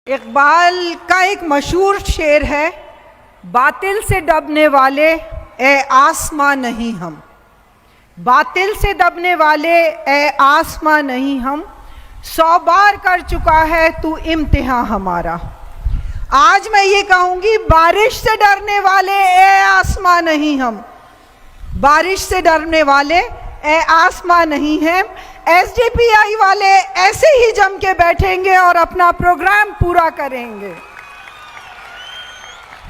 اقبال کا ایک مشہور شعر ہے، باطل سے ڈبنے والے اے آسماں نہیں ہم، باطل سے دبنے والے اے آسماں نہیں ہم، 100 بار کر چکا ہے تو امتحان ہمارا۔ آج میں یہ کہوں گی، بارش سے ڈرنے والے اے آسماں نہیں ہم، بارش سے ڈرنے والے اے آسماں نہیں ہیں۔ ایس ڈی پی آئی والے ایسے ہی جم کے بیٹھیں گے اور اپنا پروگرام پورا کریں گے۔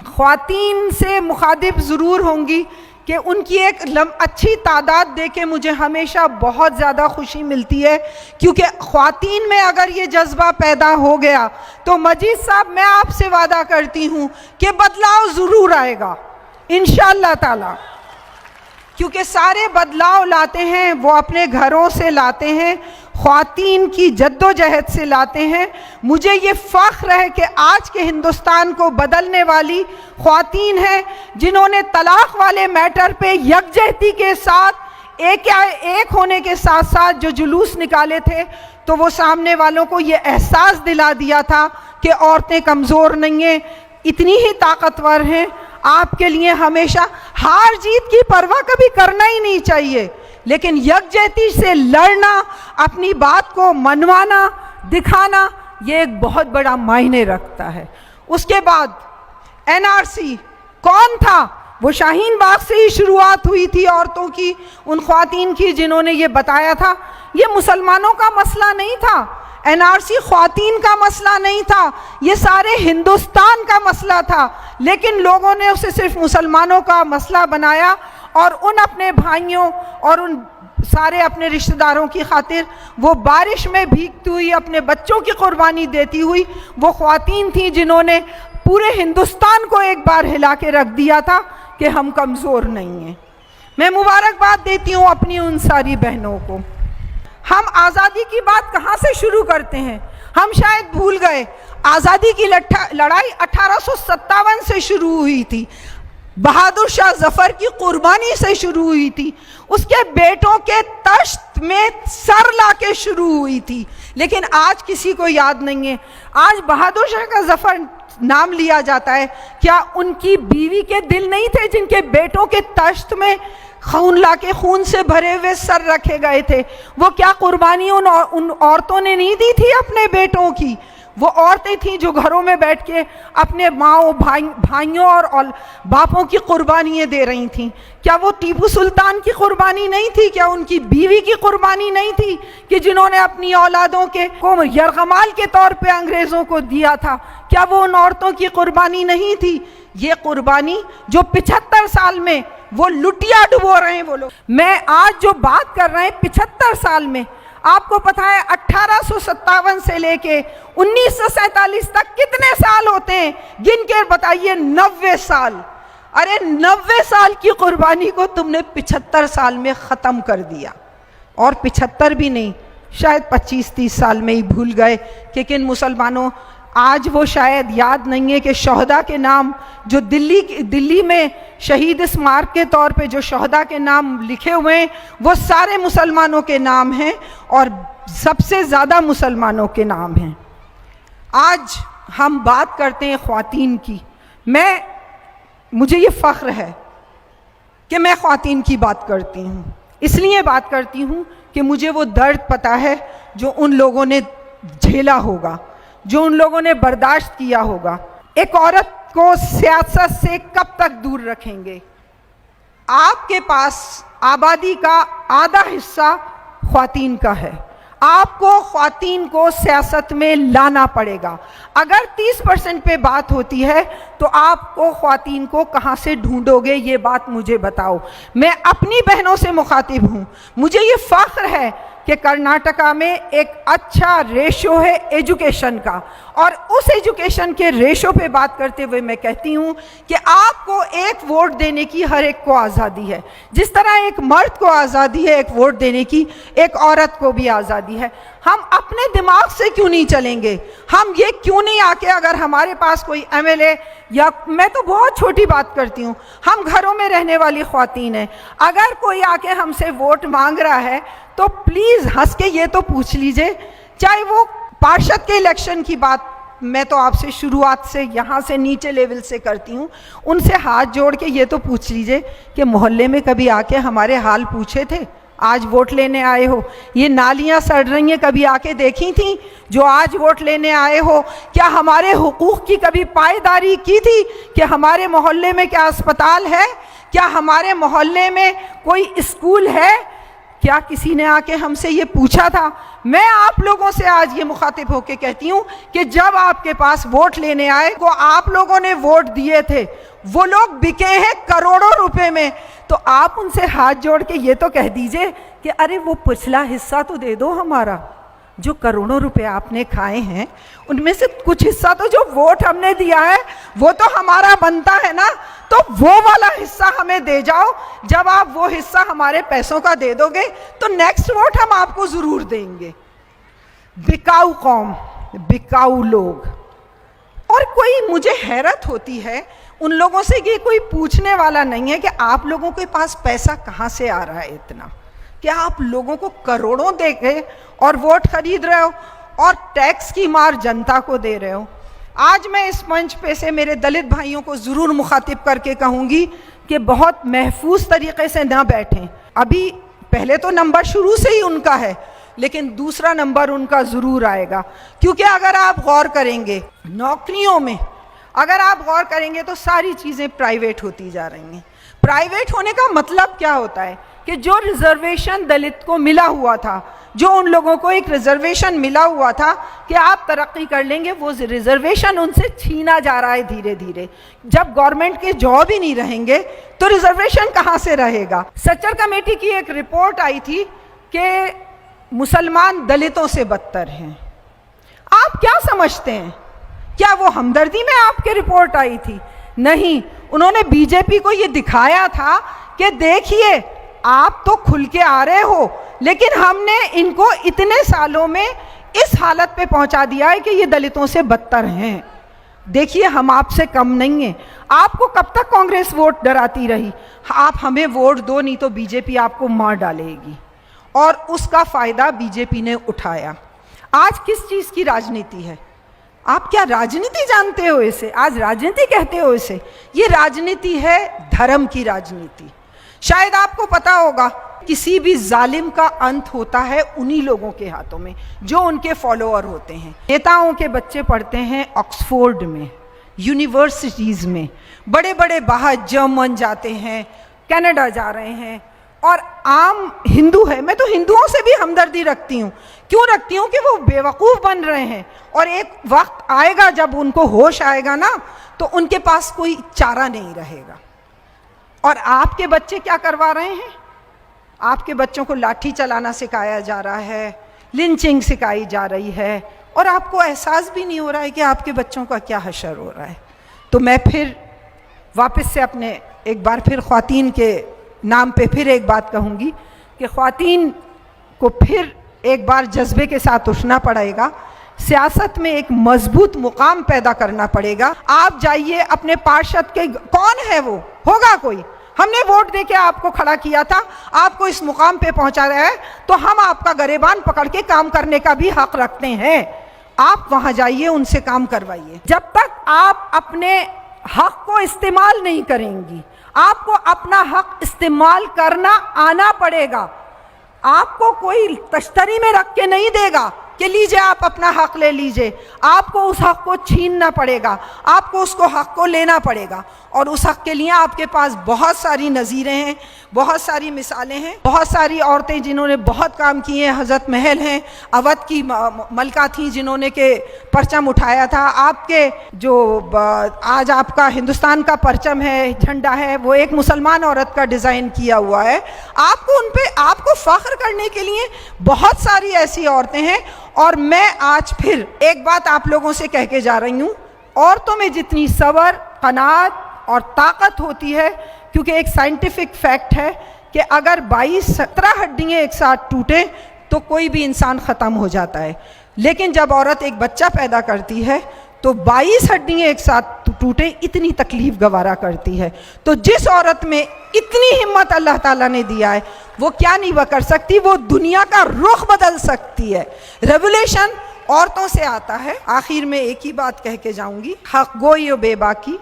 خواتین سے مخاطب ضرور ہوں گی کہ ان کی ایک اچھی تعداد دیکھ کے مجھے ہمیشہ بہت زیادہ خوشی ملتی ہے، کیونکہ خواتین میں اگر یہ جذبہ پیدا ہو گیا تو مجید صاحب میں آپ سے وعدہ کرتی ہوں کہ بدلاؤ ضرور آئے گا انشاءاللہ تعالی، کیونکہ سارے بدلاؤ لاتے ہیں وہ اپنے گھروں سے لاتے ہیں، خواتین کی جدوجہد سے لاتے ہیں۔ مجھے یہ فخر ہے کہ آج کے ہندوستان کو بدلنے والی خواتین ہیں، جنہوں نے طلاق والے میٹر پہ یکجہتی کے ساتھ ایک ہونے کے ساتھ ساتھ جو جلوس نکالے تھے، تو وہ سامنے والوں کو یہ احساس دلا دیا تھا کہ عورتیں کمزور نہیں ہیں، اتنی ہی طاقتور ہیں۔ آپ کے لیے ہمیشہ ہار جیت کی پرواہ کبھی کرنا ہی نہیں چاہیے، لیکن یکجہتی سے لڑنا، اپنی بات کو منوانا، دکھانا، یہ ایک بہت بڑا معنی رکھتا ہے۔ اس کے بعد این آر سی کون تھا؟ وہ شاہین باغ سے ہی شروعات ہوئی تھی عورتوں کی، ان خواتین کی جنہوں نے یہ بتایا تھا۔ یہ مسلمانوں کا مسئلہ نہیں تھا، این آر سی خواتین کا مسئلہ نہیں تھا، یہ سارے ہندوستان کا مسئلہ تھا، لیکن لوگوں نے اسے صرف مسلمانوں کا مسئلہ بنایا، اور ان اپنے بھائیوں اور ان سارے اپنے رشتہ داروں کی خاطر وہ بارش میں بھیگتی ہوئی، اپنے بچوں کی قربانی دیتی ہوئی وہ خواتین تھیں جنہوں نے پورے ہندوستان کو ایک بار ہلا کے رکھ دیا تھا کہ ہم کمزور نہیں ہیں۔ میں مبارکباد دیتی ہوں اپنی ان ساری بہنوں کو۔ ہم آزادی کی بات کہاں سے شروع کرتے ہیں؟ ہم شاید بھول گئے، آزادی کی لڑائی 1857 سے شروع ہوئی تھی، بہادر شاہ ظفر کی قربانی سے شروع ہوئی تھی، اس کے بیٹوں کے تشت میں سر لا کے شروع ہوئی تھی، لیکن آج کسی کو یاد نہیں ہے۔ آج بہادر شاہ کا ظفر نام لیا جاتا ہے، کیا ان کی بیوی کے دل نہیں تھے جن کے بیٹوں کے تشت میں خون لا کے خون سے بھرے ہوئے سر رکھے گئے تھے؟ وہ کیا قربانی ان عورتوں نے نہیں دی تھی اپنے بیٹوں کی؟ وہ عورتیں تھیں جو گھروں میں بیٹھ کے اپنے ماؤں، بھائیوں اور باپوں کی قربانیاں دے رہی تھیں۔ کیا وہ ٹیپو سلطان کی قربانی نہیں تھی؟ کیا ان کی بیوی کی قربانی نہیں تھی کہ جنہوں نے اپنی اولادوں کو یرغمال کے طور پہ انگریزوں کو دیا تھا؟ کیا وہ ان عورتوں کی قربانی نہیں تھی؟ یہ قربانی جو 75 سال میں وہ لٹیا ڈبو رہے ہیں وہ لوگ، میں آج جو بات کر رہے ہیں 75 سال میں، آپ کو پتہ ہے 1857 سے لے کے 1947 تک کتنے سال ہوتے ہیں؟ گن کے بتائیے۔ 90 سال۔ ارے 90 سال کی قربانی کو تم نے 75 سال میں ختم کر دیا، اور 75 بھی نہیں، شاید 25-30 سال میں ہی بھول گئے کہ کن مسلمانوں۔ آج وہ شاید یاد نہیں ہے کہ شہداء کے نام جو دلی میں شہید اسمارک کے طور پہ جو شہداء کے نام لکھے ہوئے ہیں وہ سارے مسلمانوں کے نام ہیں، اور سب سے زیادہ مسلمانوں کے نام ہیں۔ آج ہم بات کرتے ہیں خواتین کی۔ مجھے یہ فخر ہے کہ میں خواتین کی بات کرتی ہوں، اس لیے بات کرتی ہوں کہ مجھے وہ درد پتہ ہے جو ان لوگوں نے جھیلا ہوگا، جو ان لوگوں نے برداشت کیا ہوگا۔ ایک عورت کو سیاست سے کب تک دور رکھیں گے؟ آپ کے پاس آبادی کا آدھا حصہ خواتین کا ہے، آپ کو خواتین کو سیاست میں لانا پڑے گا۔ اگر 30% پہ بات ہوتی ہے تو آپ کو خواتین کو کہاں سے ڈھونڈو گے؟ یہ بات مجھے بتاؤ۔ میں اپنی بہنوں سے مخاطب ہوں، مجھے یہ فخر ہے کہ کرناٹکا میں ایک اچھا ریشو ہے ایجوکیشن کا، اور اس ایجوکیشن کے ریشو پہ بات کرتے ہوئے میں کہتی ہوں کہ آپ کو ایک ووٹ دینے کی ہر ایک کو آزادی ہے، جس طرح ایک مرد کو آزادی ہے ایک ووٹ دینے کی، ایک عورت کو بھی آزادی ہے۔ ہم اپنے دماغ سے کیوں نہیں چلیں گے؟ ہم یہ کیوں نہیں آ کے، اگر ہمارے پاس کوئی ایم ایل اے، یا میں تو بہت چھوٹی بات کرتی ہوں، ہم گھروں میں رہنے والی خواتین ہیں، اگر کوئی آ کے ہم سے ووٹ مانگ رہا ہے تو پلیز ہنس کے یہ تو پوچھ لیجئے، چاہے وہ پارشد کے الیکشن کی بات میں تو آپ سے شروعات سے یہاں سے نیچے لیول سے کرتی ہوں، ان سے ہاتھ جوڑ کے یہ تو پوچھ لیجئے کہ محلے میں کبھی آ کے ہمارے حال پوچھے تھے؟ آج ووٹ لینے آئے ہو، یہ نالیاں سڑ رہی ہیں، کبھی آ کے دیکھی تھیں جو آج ووٹ لینے آئے ہو؟ کیا ہمارے حقوق کی کبھی پائیداری کی تھی کہ ہمارے محلے میں کیا اسپتال ہے؟ کیا ہمارے محلے میں کوئی اسکول ہے؟ کیا کسی نے آ کے ہم سے یہ پوچھا تھا؟ میں آپ لوگوں سے آج یہ مخاطب ہو کے کہتی ہوں کہ جب آپ کے پاس ووٹ لینے آئے کو آپ لوگوں نے ووٹ دیے تھے، وہ لوگ بکے ہیں کروڑوں روپے میں، تو آپ ان سے ہاتھ جوڑ کے یہ تو کہہ دیجئے کہ ارے وہ پچھلا حصہ تو دے دو ہمارا، جو کروڑوں روپے آپ نے کھائے ہیں ان میں سے کچھ حصہ تو جو ووٹ ہم نے دیا ہے وہ تو ہمارا بنتا ہے نا، تو وہ والا حصہ ہمیں دے جاؤ۔ جب آپ وہ حصہ ہمارے پیسوں کا دے دو گے تو نیکسٹ ووٹ ہم آپ کو ضرور دیں گے۔ بکاؤ قوم، بکاؤ لوگ۔ اور کوئی مجھے حیرت ہوتی ہے ان لوگوں سے کہ کوئی پوچھنے والا نہیں ہے کہ آپ لوگوں کے پاس پیسہ کہاں سے آ رہا ہے اتنا، کہ آپ لوگوں کو کروڑوں دے کے اور ووٹ خرید رہے ہو اور ٹیکس کی مار جنتا کو دے رہے ہو۔ آج میں اس منچ پہ سے میرے دلت بھائیوں کو ضرور مخاطب کر کے کہوں گی کہ بہت محفوظ طریقے سے نہ بیٹھیں۔ ابھی پہلے تو نمبر شروع سے ہی ان کا ہے، لیکن دوسرا نمبر ان کا ضرور آئے گا، کیونکہ اگر آپ غور کریں گے نوکریوں میں، اگر آپ غور کریں گے تو ساری چیزیں پرائیویٹ ہوتی جا رہی ہیں۔ پرائیویٹ ہونے کا مطلب کیا ہوتا ہے کہ جو ریزرویشن دلت کو ملا ہوا تھا، جو ان لوگوں کو ایک ریزرویشن ملا ہوا تھا کہ آپ ترقی کر لیں گے، وہ ریزرویشن ان سے چھینا جا رہا ہے دھیرے دھیرے۔ جب گورنمنٹ کے جاب ہی نہیں رہیں گے تو ریزرویشن کہاں سے رہے گا؟ سچر کمیٹی کی ایک رپورٹ آئی تھی کہ مسلمان دلتوں سے بدتر ہیں۔ آپ کیا سمجھتے ہیں؟ کیا وہ ہمدردی میں آپ کے رپورٹ آئی تھی؟ نہیں، انہوں نے بی جے پی کو یہ دکھایا تھا کہ دیکھیے آپ تو کھل کے آ رہے ہو، لیکن ہم نے ان کو اتنے سالوں میں اس حالت پہ پہنچا دیا ہے کہ یہ دلتوں سے بدتر ہیں۔ دیکھیے ہم آپ سے کم نہیں ہیں۔ آپ کو کب تک کانگریس ووٹ ڈراتی رہی؟ آپ ہمیں ووٹ دو نہیں تو بی جے پی آپ کو مار ڈالے گی، اور اس کا فائدہ بی جے پی نے اٹھایا۔ آج کس چیز کی راجنیتی ہے؟ آپ کیا راجنیتی جانتے ہو اسے؟ آج راجنیتی کہتے ہو اسے؟ یہ راجنیتی ہے دھرم کی راجنیتی۔ شاید آپ کو پتا ہوگا کسی بھی ظالم کا انت ہوتا ہے انہی لوگوں کے ہاتھوں میں جو ان کے فالوور ہوتے ہیں۔ نیتاؤں کے بچے پڑھتے ہیں آکسفورڈ میں، یونیورسٹیز میں، بڑے بڑے باہر جرمن جاتے ہیں، کینیڈا جا رہے ہیں، اور عام ہندو ہے۔ میں تو ہندوؤں سے بھی ہمدردی رکھتی ہوں۔ کیوں رکھتی ہوں؟ کہ وہ بیوقوف بن رہے ہیں، اور ایک وقت آئے گا جب ان کو ہوش آئے گا نا تو ان کے پاس کوئی چارہ نہیں رہے گا۔ اور آپ کے بچے کیا کروا رہے ہیں؟ آپ کے بچوں کو لاٹھی چلانا سکھایا جا رہا ہے، لنچنگ سکھائی جا رہی ہے، اور آپ کو احساس بھی نہیں ہو رہا ہے کہ آپ کے بچوں کا کیا حشر ہو رہا ہے۔ تو میں پھر واپس سے اپنے ایک بار پھر خواتین کے نام پہ پھر ایک بات کہوں گی کہ خواتین کو پھر ایک بار جذبے کے ساتھ اٹھنا پڑے گا، سیاست میں ایک مضبوط مقام پیدا کرنا پڑے گا۔ آپ جائیے اپنے پارشد کے، کون ہے وہ؟ ہوگا کوئی، ہم نے ووٹ دے کے آپ کو کھڑا کیا تھا، آپ کو اس مقام پہ پہنچا رہا ہے، تو ہم آپ کا گریبان پکڑ کے کام کرنے کا بھی حق رکھتے ہیں۔ آپ وہاں جائیے، ان سے کام کروائیے۔ جب تک آپ اپنے حق کو استعمال نہیں کریں گی، آپ کو اپنا حق استعمال کرنا آنا پڑے گا۔ آپ کو کوئی تشتری میں رکھ کے نہیں دے گا کہ لیجئے آپ اپنا حق لے لیجئے۔ آپ کو اس حق کو چھیننا پڑے گا، آپ کو اس کو حق کو لینا پڑے گا، اور اس حق کے لیے آپ کے پاس بہت ساری نظیریں ہیں، بہت ساری مثالیں ہیں، بہت ساری عورتیں جنہوں نے بہت کام کیے ہیں۔ حضرت محل ہیں، اودھ کی ملکہ تھیں جنہوں نے کہ پرچم اٹھایا تھا۔ آپ کے جو آج آپ کا ہندوستان کا پرچم ہے، جھنڈا ہے، وہ ایک مسلمان عورت کا ڈیزائن کیا ہوا ہے۔ آپ کو ان پہ آپ کو فخر کرنے کے لیے بہت ساری ایسی عورتیں ہیں۔ اور میں آج پھر ایک بات آپ لوگوں سے کہہ کے جا رہی ہوں، عورتوں میں جتنی صبر، قناعت اور طاقت ہوتی ہے، کیونکہ ایک سائنٹیفک فیکٹ ہے کہ اگر 17 ہڈیاں ایک ساتھ ٹوٹیں تو کوئی بھی انسان ختم ہو جاتا ہے، لیکن جب عورت ایک بچہ پیدا کرتی ہے تو 22 ہڈیاں ایک ساتھ ٹوٹیں اتنی تکلیف گوارا کرتی ہے۔ تو جس عورت میں اتنی ہمت اللہ تعالیٰ نے دیا ہے، وہ کیا نہیں وہ کر سکتی؟ وہ دنیا کا رخ بدل سکتی ہے۔ ریولیوشن عورتوں سے آتا ہے. آخر میں ایک ہی بات کہہ کے جاؤں گی, حق گوئی و بے باکی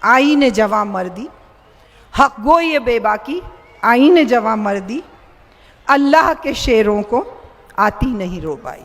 آئین جواں مردی, حق گوئی و بے باکی آئین جواں مردی, اللہ کے شیروں کو آتی نہیں روبائی.